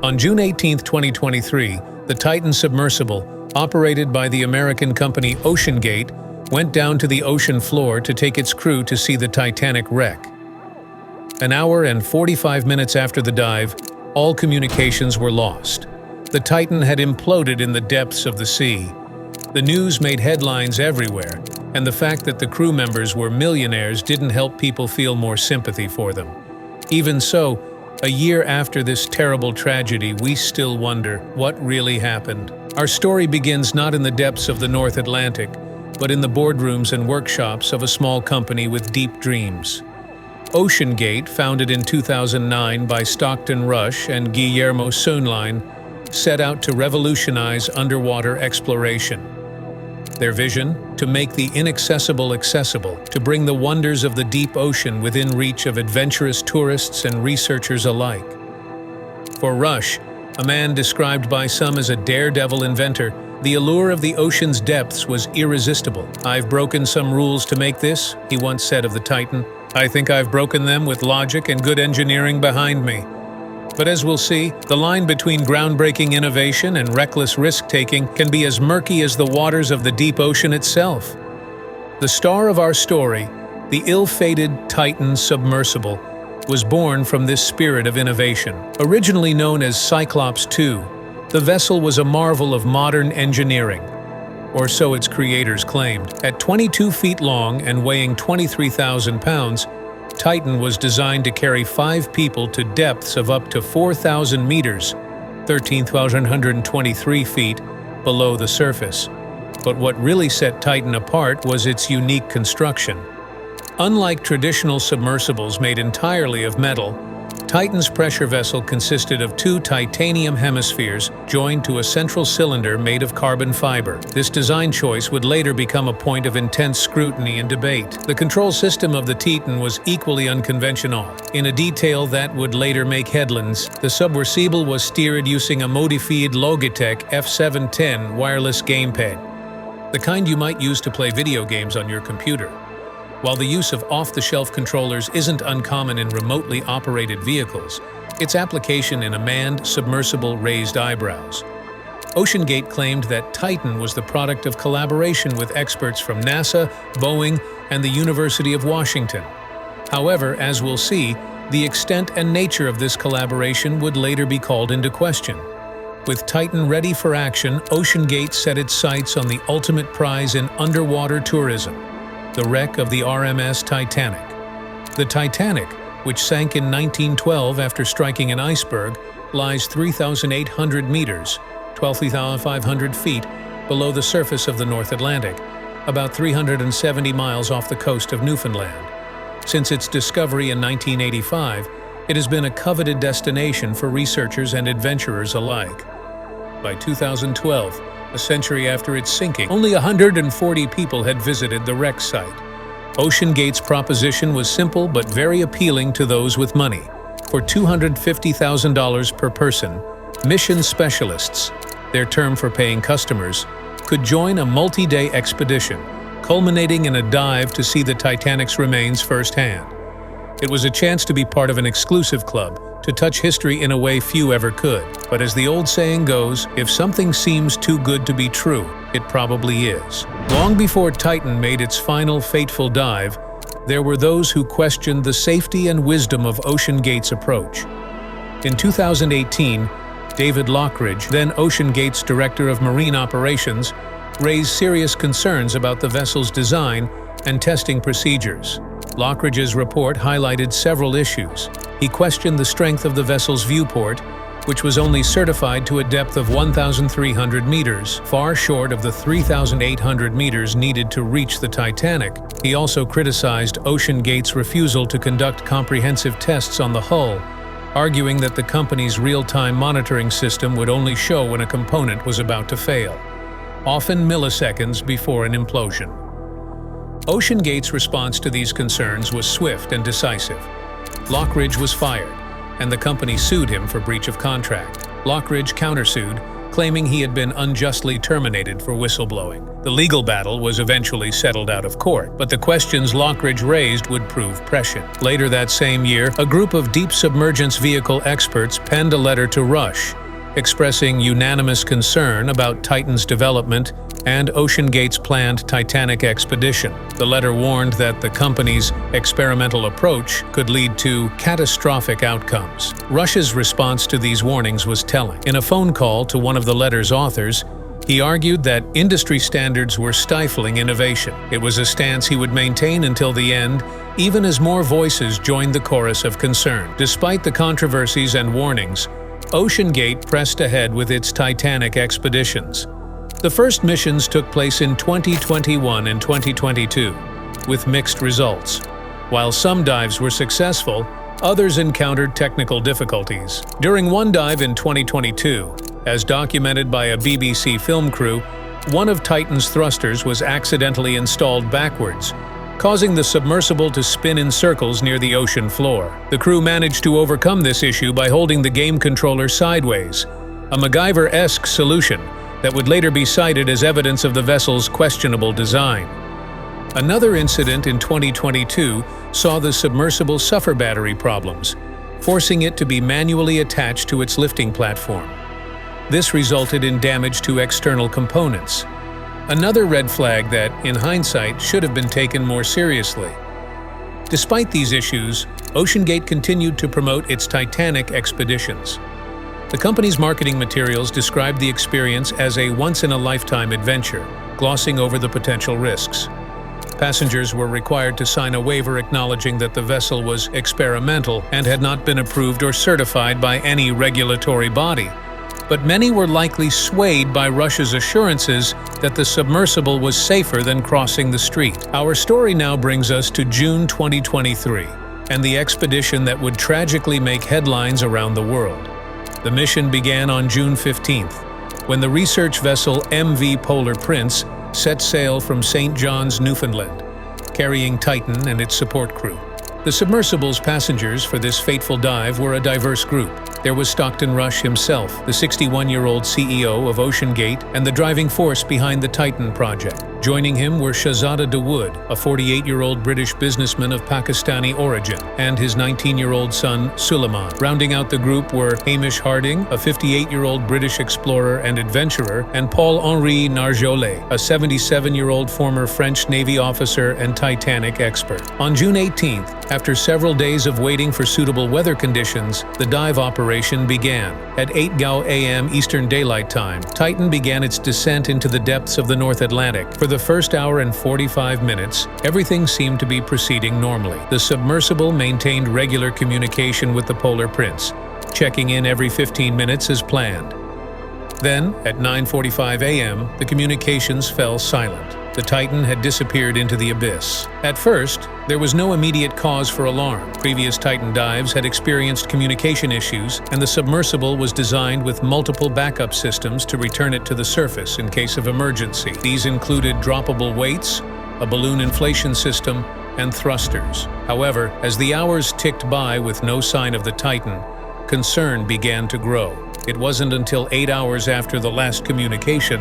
On June 18, 2023, the Titan submersible, operated by the American company OceanGate, went down to the ocean floor to take its crew to see the Titanic wreck. An hour and 45 minutes after the dive, all communications were lost. The Titan had imploded in the depths of the sea. The news made headlines everywhere, and the fact that the crew members were millionaires didn't help people feel more sympathy for them. Even so, a year after this terrible tragedy, we still wonder what really happened. Our story begins not in the depths of the North Atlantic, but in the boardrooms and workshops of a small company with deep dreams. OceanGate, founded in 2009 by Stockton Rush and Guillermo Soonline, set out to revolutionize underwater exploration. Their vision? To make the inaccessible accessible, to bring the wonders of the deep ocean within reach of adventurous tourists and researchers alike. For Rush, a man described by some as a daredevil inventor, the allure of the ocean's depths was irresistible. "I've broken some rules to make this," he once said of the Titan. "I think I've broken them with logic and good engineering behind me." But as we'll see, the line between groundbreaking innovation and reckless risk-taking can be as murky as the waters of the deep ocean itself. The star of our story, the ill-fated Titan submersible, was born from this spirit of innovation. Originally known as Cyclops II, the vessel was a marvel of modern engineering, or so its creators claimed. At 22 feet long and weighing 23,000 pounds, Titan was designed to carry 5 people to depths of up to 4,000 meters, 13,123 feet, below the surface. But what really set Titan apart was its unique construction. Unlike traditional submersibles made entirely of metal, Titan's pressure vessel consisted of 2 titanium hemispheres joined to a central cylinder made of carbon fiber. This design choice would later become a point of intense scrutiny and debate. The control system of the Titan was equally unconventional. In a detail that would later make headlines, the submersible was steered using a modified Logitech F710 wireless gamepad, the kind you might use to play video games on your computer. While the use of off-the-shelf controllers isn't uncommon in remotely operated vehicles, its application in a manned submersible raised eyebrows. OceanGate claimed that Titan was the product of collaboration with experts from NASA, Boeing, and the University of Washington. However, as we'll see, the extent and nature of this collaboration would later be called into question. With Titan ready for action, OceanGate set its sights on the ultimate prize in underwater tourism: the wreck of the RMS Titanic. The Titanic, which sank in 1912 after striking an iceberg, lies 3,800 meters, 12,500 feet, below the surface of the North Atlantic, about 370 miles off the coast of Newfoundland. Since its discovery in 1985, it has been a coveted destination for researchers and adventurers alike. By 2012, a century after its sinking, only 140 people had visited the wreck site. OceanGate's proposition was simple but very appealing to those with money. For $250,000 per person, mission specialists, their term for paying customers, could join a multi-day expedition, culminating in a dive to see the Titanic's remains firsthand. It was a chance to be part of an exclusive club, to touch history in a way few ever could. But as the old saying goes, if something seems too good to be true, it probably is. Long before Titan made its final fateful dive, there were those who questioned the safety and wisdom of OceanGate's approach. In 2018, David Lockridge, then OceanGate's Director of Marine Operations, raised serious concerns about the vessel's design and testing procedures. Lockridge's report highlighted several issues. He questioned the strength of the vessel's viewport, which was only certified to a depth of 1,300 meters, far short of the 3,800 meters needed to reach the Titanic. He also criticized OceanGate's refusal to conduct comprehensive tests on the hull, arguing that the company's real-time monitoring system would only show when a component was about to fail, often milliseconds before an implosion. OceanGate's response to these concerns was swift and decisive. Lockridge was fired, and the company sued him for breach of contract. Lockridge countersued, claiming he had been unjustly terminated for whistleblowing. The legal battle was eventually settled out of court, but the questions Lockridge raised would prove prescient. Later that same year, a group of deep submergence vehicle experts penned a letter to Rush, expressing unanimous concern about Titan's development and OceanGate's planned Titanic expedition. The letter warned that the company's experimental approach could lead to catastrophic outcomes. Rush's response to these warnings was telling. In a phone call to one of the letter's authors, he argued that industry standards were stifling innovation. It was a stance he would maintain until the end, even as more voices joined the chorus of concern. Despite the controversies and warnings, OceanGate pressed ahead with its Titanic expeditions. The first missions took place in 2021 and 2022, with mixed results. While some dives were successful, others encountered technical difficulties. During one dive in 2022, as documented by a BBC film crew, one of Titan's thrusters was accidentally installed backwards, causing the submersible to spin in circles near the ocean floor. The crew managed to overcome this issue by holding the game controller sideways, a MacGyver-esque solution that would later be cited as evidence of the vessel's questionable design. Another incident in 2022 saw the submersible suffer battery problems, forcing it to be manually attached to its lifting platform. This resulted in damage to external components. Another red flag that, in hindsight, should have been taken more seriously. Despite these issues, OceanGate continued to promote its Titanic expeditions. The company's marketing materials described the experience as a once-in-a-lifetime adventure, glossing over the potential risks. Passengers were required to sign a waiver acknowledging that the vessel was experimental and had not been approved or certified by any regulatory body. But many were likely swayed by Rush's assurances that the submersible was safer than crossing the street. Our story now brings us to June 2023, and the expedition that would tragically make headlines around the world. The mission began on June 15th, when the research vessel MV Polar Prince set sail from St. John's, Newfoundland, carrying Titan and its support crew. The submersible's passengers for this fateful dive were a diverse group. There was Stockton Rush himself, the 61-year-old CEO of OceanGate and the driving force behind the Titan project. Joining him were Shahzada Dawood, a 48-year-old British businessman of Pakistani origin, and his 19-year-old son, Suleiman. Rounding out the group were Hamish Harding, a 58-year-old British explorer and adventurer, and Paul-Henri Narjolet, a 77-year-old former French Navy officer and Titanic expert. On June 18th, after several days of waiting for suitable weather conditions, the dive operation began. At 8:00 a.m. Eastern Daylight Time, Titan began its descent into the depths of the North Atlantic. For the first hour and 45 minutes, everything seemed to be proceeding normally. The submersible maintained regular communication with the Polar Prince, checking in every 15 minutes as planned. Then, at 9:45 a.m., the communications fell silent. The Titan had disappeared into the abyss. At first, there was no immediate cause for alarm. Previous Titan dives had experienced communication issues, and the submersible was designed with multiple backup systems to return it to the surface in case of emergency. These included droppable weights, a balloon inflation system, and thrusters. However, as the hours ticked by with no sign of the Titan, concern began to grow. It wasn't until 8 hours after the last communication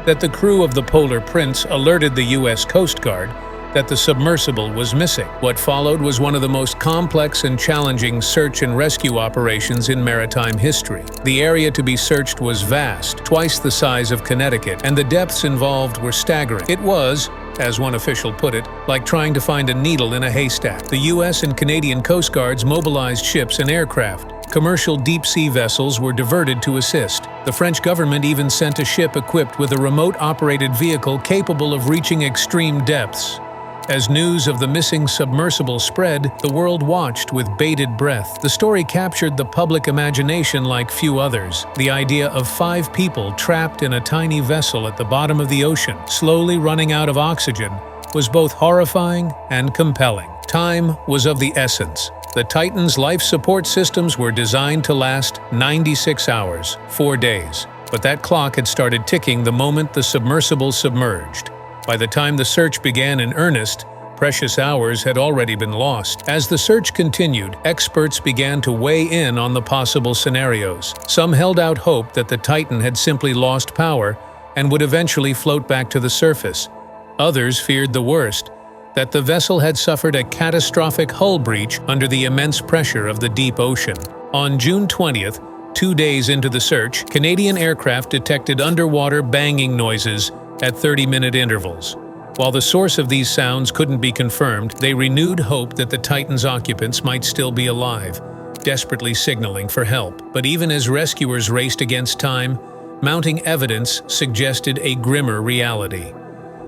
that the crew of the Polar Prince alerted the U.S. Coast Guard that the submersible was missing. What followed was one of the most complex and challenging search and rescue operations in maritime history. The area to be searched was vast, twice the size of Connecticut, and the depths involved were staggering. It was, as one official put it, like trying to find a needle in a haystack. The U.S. and Canadian Coast Guards mobilized ships and aircraft. Commercial deep-sea vessels were diverted to assist. The French government even sent a ship equipped with a remote-operated vehicle capable of reaching extreme depths. As news of the missing submersible spread, the world watched with bated breath. The story captured the public imagination like few others. The idea of 5 people trapped in a tiny vessel at the bottom of the ocean, slowly running out of oxygen, was both horrifying and compelling. Time was of the essence. The Titan's life support systems were designed to last 96 hours, 4 days. But that clock had started ticking the moment the submersible submerged. By the time the search began in earnest, Precious hours had already been lost. As the search continued, experts began to weigh in on the possible scenarios. Some held out hope that the Titan had simply lost power and would eventually float back to the surface. Others feared the worst, that the vessel had suffered a catastrophic hull breach under the immense pressure of the deep ocean. On June 20th, 2 days into the search, Canadian aircraft detected underwater banging noises at 30-minute intervals. While the source of these sounds couldn't be confirmed, they renewed hope that the Titan's occupants might still be alive, desperately signaling for help. But even as rescuers raced against time, mounting evidence suggested a grimmer reality.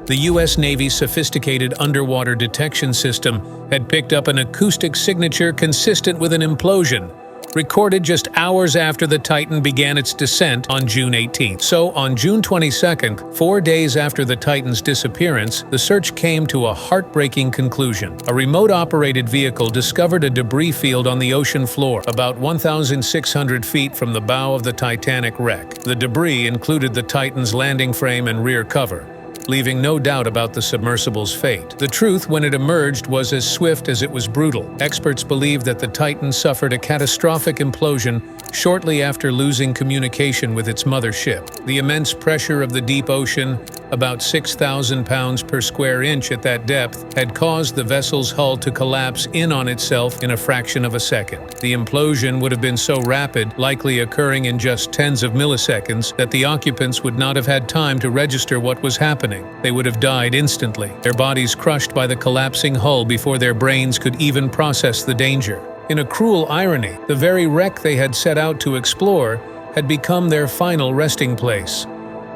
The U.S. Navy's sophisticated underwater detection system had picked up an acoustic signature consistent with an implosion, recorded just hours after the Titan began its descent on June 18th. So, on June 22nd, 4 days after the Titan's disappearance, the search came to a heartbreaking conclusion. A remote-operated vehicle discovered a debris field on the ocean floor, about 1,600 feet from the bow of the Titanic wreck. The debris included the Titan's landing frame and rear cover, leaving no doubt about the submersible's fate. The truth, when it emerged, was as swift as it was brutal. Experts believe that the Titan suffered a catastrophic implosion shortly after losing communication with its mother ship. The immense pressure of the deep ocean, about 6,000 pounds per square inch at that depth, had caused the vessel's hull to collapse in on itself in a fraction of a second. The implosion would have been so rapid, likely occurring in just tens of milliseconds, that the occupants would not have had time to register what was happening. They would have died instantly, their bodies crushed by the collapsing hull before their brains could even process the danger. In a cruel irony, the very wreck they had set out to explore had become their final resting place.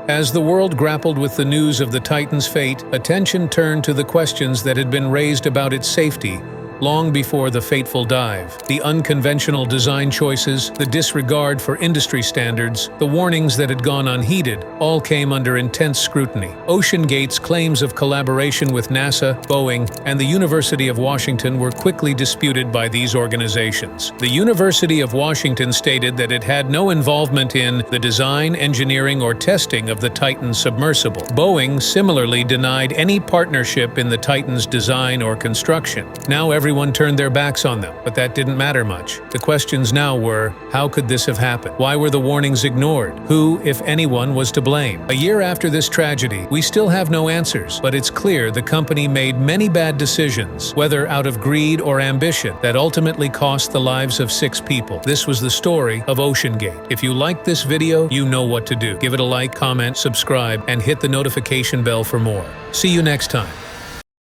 As the world grappled with the news of the Titan's fate, attention turned to the questions that had been raised about its safety long before the fateful dive. The unconventional design choices, the disregard for industry standards, the warnings that had gone unheeded, all came under intense scrutiny. OceanGate's claims of collaboration with NASA, Boeing, and the University of Washington were quickly disputed by these organizations. The University of Washington stated that it had no involvement in the design, engineering, or testing of the Titan submersible. Boeing similarly denied any partnership in the Titan's design or construction. Now everyone turned their backs on them, but that didn't matter much. The questions now were, how could this have happened? Why were the warnings ignored? Who, if anyone, was to blame? A year after this tragedy, we still have no answers, but it's clear the company made many bad decisions, whether out of greed or ambition, that ultimately cost the lives of 6 people. This was the story of OceanGate. If you liked this video, you know what to do. Give it a like, comment, subscribe, and hit the notification bell for more. See you next time.